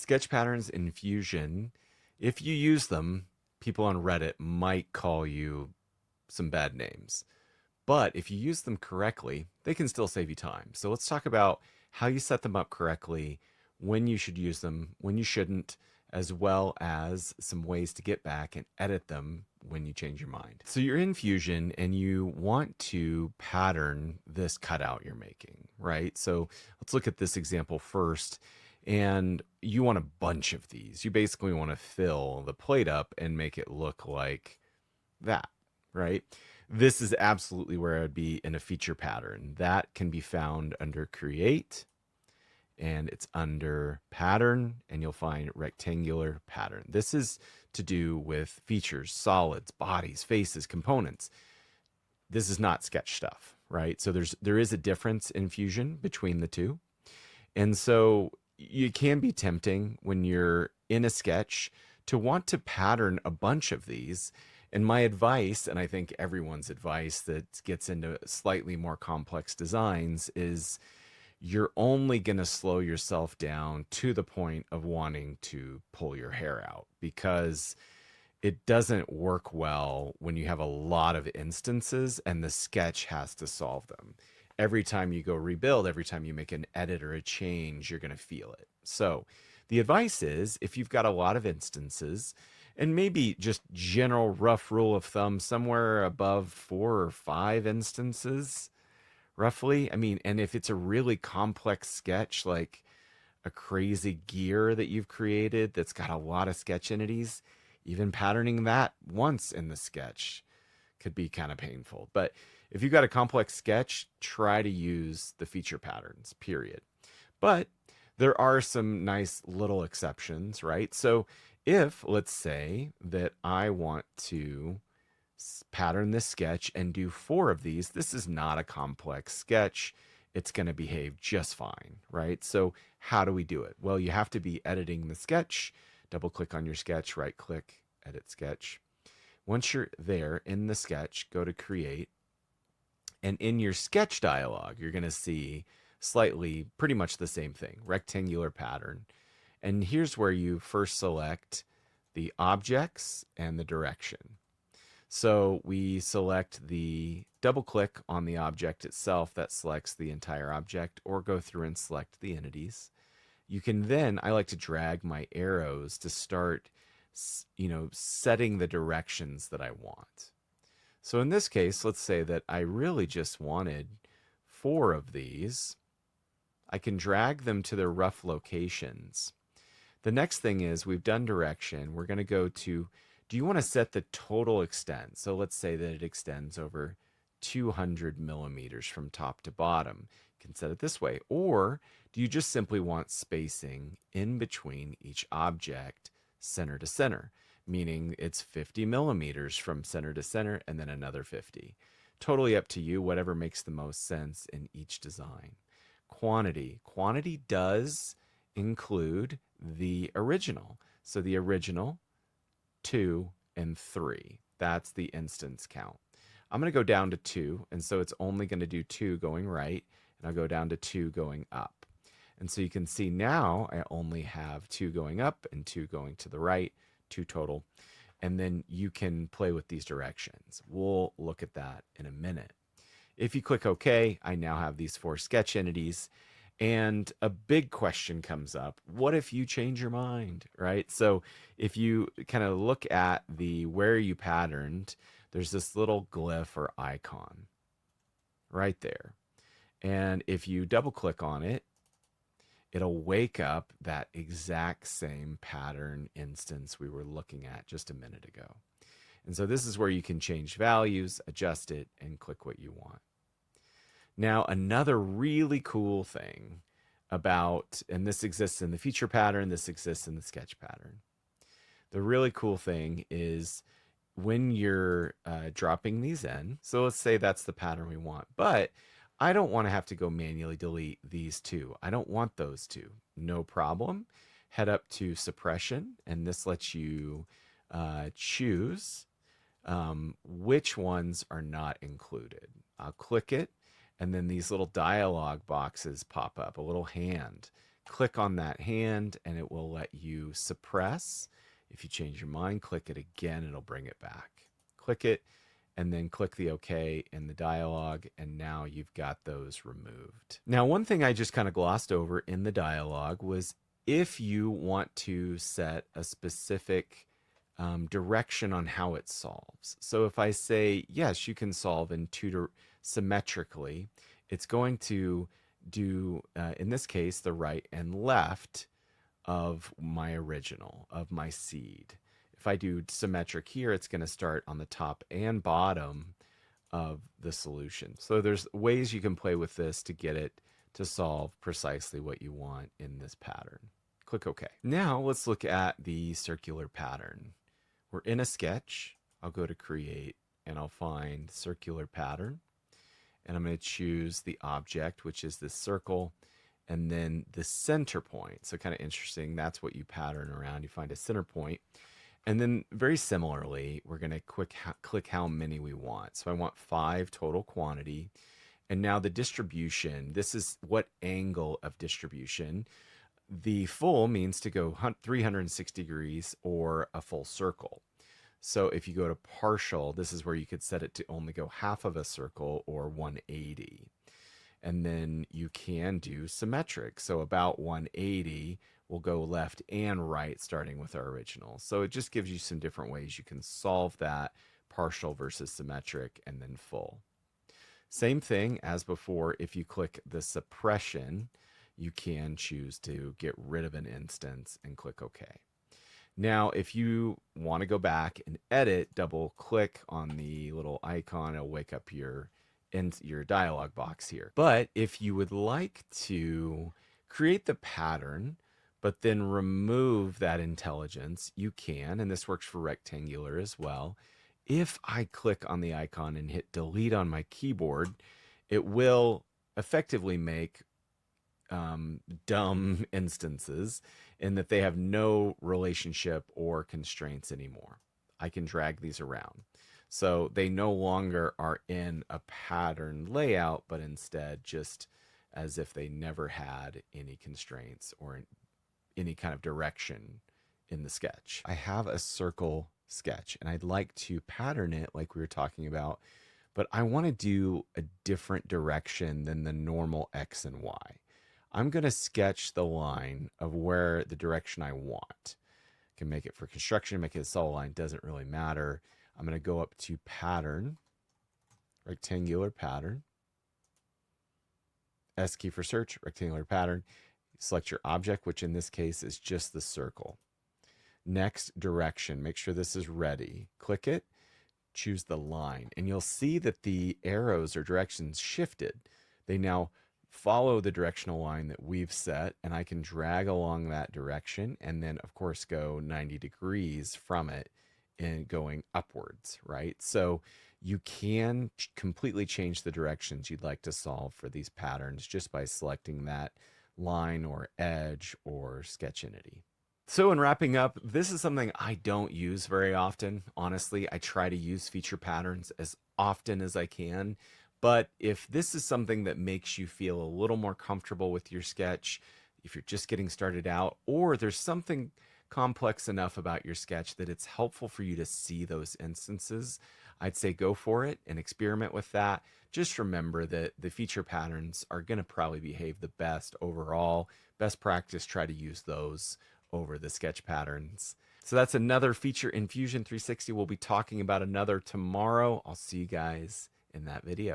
sketch patterns in Fusion, if you use them, people on Reddit might call you some bad names. But if you use them correctly, they can still save you time. So let's talk about how you set them up correctly, when you should use them, when you shouldn't, as well as some ways to get back and edit them when you change your mind. So you're in Fusion and you want to pattern this cutout you're making, right? So let's look at this example first. And you want a bunch of these. You basically want to fill the plate up and make it look like that, right? This is absolutely where I would be in a feature pattern. That can be found under Create, and it's under Pattern, and you'll find Rectangular Pattern. This is to do with features, solids, bodies, faces, components. This is not sketch stuff, right? So there is a difference in Fusion between the two. And so it can be tempting when you're in a sketch to want to pattern a bunch of these. And my advice, and I think everyone's advice that gets into slightly more complex designs, is you're only going to slow yourself down to the point of wanting to pull your hair out, because it doesn't work well when you have a lot of instances and the sketch has to solve them. Every time you go rebuild, every time you make an edit or a change, you're going to feel it. So the advice is, if you've got a lot of instances, and maybe just general rough rule of thumb, somewhere above 4 or 5 instances, roughly. I mean, and if it's a really complex sketch, like a crazy gear that you've created that's got a lot of sketch entities, even patterning that once in the sketch could be kind of painful. But if you've got a complex sketch, try to use the feature patterns, period. But there are some nice little exceptions, right? So if, let's say that I want to pattern this sketch and do 4 of these, this is not a complex sketch. It's going to behave just fine, right? So how do we do it? Well, you have to be editing the sketch. Double click on your sketch, right click, edit sketch. Once you're there in the sketch, go to create. And in your sketch dialog, you're going to see slightly pretty much the same thing, rectangular pattern. And here's where you first select the objects and the direction. So we select the double click on the object itself, that selects the entire object, or go through and select the entities. You can then, I like to drag my arrows to start, setting the directions that I want. So in this case, let's say that I really just wanted 4 of these. I can drag them to their rough locations. The next thing is, we've done direction. We're going to go to, do you want to set the total extent? So let's say that it extends over 200 millimeters from top to bottom. You can set it this way. Or do you just simply want spacing in between each object, center to center? Meaning it's 50 millimeters from center to center and then another 50. Totally up to you, whatever makes the most sense in each design. Quantity. Quantity does include the original. So the original, 2 and 3. That's the instance count. I'm going to go down to 2, and so it's only going to do 2 going right, and I'll go down to 2 going up. And so you can see now I only have 2 going up and 2 going to the right, 2 total. And then you can play with these directions. We'll look at that in a minute. If you click OK, I now have these 4 sketch entities. And a big question comes up. What if you change your mind, right? So if you kind of look at the where you patterned, there's this little glyph or icon right there. And if you double click on it, it'll wake up that exact same pattern instance we were looking at just a minute ago. And so this is where you can change values, adjust it, and click what you want. Now, another really cool thing about, and this exists in the feature pattern, this exists in the sketch pattern. The really cool thing is when you're dropping these in, so let's say that's the pattern we want, but I don't want to have to go manually delete these 2. I don't want those 2. No problem. Head up to suppression, and this lets you choose which ones are not included. I'll click it, and then these little dialog boxes pop up, a little hand click on that hand and it will let you suppress. If you change your mind, click it again, it'll bring it back. Click it and then click the OK in the dialog, and now you've got those removed. Now, one thing I just kind of glossed over in the dialog was if you want to set a specific direction on how it solves. So if I say, yes, you can solve in symmetrically, it's going to do, in this case, the right and left of my original, of my seed. If I do symmetric here, it's going to start on the top and bottom of the solution. So there's ways you can play with this to get it to solve precisely what you want in this pattern. Click OK. Now let's look at the circular pattern. We're in a sketch. I'll go to create and I'll find circular pattern. And I'm going to choose the object, which is this circle, and then the center point. So kind of interesting. That's what you pattern around. You find a center point. And then very similarly, we're going to click how many we want. So I want 5 total quantity. And now the distribution, this is what angle of distribution. The full means to go 360 degrees or a full circle. So if you go to partial, this is where you could set it to only go half of a circle or 180. And then you can do symmetric. So about 180 will go left and right, starting with our original. So it just gives you some different ways you can solve that partial versus symmetric and then full. Same thing as before, if you click the suppression, you can choose to get rid of an instance and click OK. Now, if you want to go back and edit, double click on the little icon, it'll wake up your dialog box here. But if you would like to create the pattern, but then remove that intelligence, you can, and this works for rectangular as well. If I click on the icon and hit delete on my keyboard, it will effectively make dumb instances in that they have no relationship or constraints anymore. I can drag these around. So they no longer are in a pattern layout, but instead just as if they never had any constraints or any kind of direction in the sketch. I have a circle sketch and I'd like to pattern it like we were talking about, but I want to do a different direction than the normal X and Y. I'm going to sketch the line of where the direction I want. I can make it for construction, make it a solid line, doesn't really matter. I'm going to go up to pattern, rectangular pattern, S key for search, rectangular pattern. Select your object, which in this case is just the circle. Next, direction. Make sure this is ready. Click it, choose the line, and you'll see that the arrows or directions shifted. They now follow the directional line that we've set, and I can drag along that direction and then of course go 90 degrees from it and going upwards, right? So you can completely change the directions you'd like to solve for these patterns just by selecting that line or edge or sketch entity. So in wrapping up, this is something I don't use very often. Honestly, I try to use feature patterns as often as I can. But if this is something that makes you feel a little more comfortable with your sketch, if you're just getting started out, or there's something complex enough about your sketch that it's helpful for you to see those instances, I'd say go for it and experiment with that. Just remember that the feature patterns are going to probably behave the best overall. Best practice, try to use those over the sketch patterns. So that's another feature in Fusion 360. We'll be talking about another tomorrow. I'll see you guys in that video.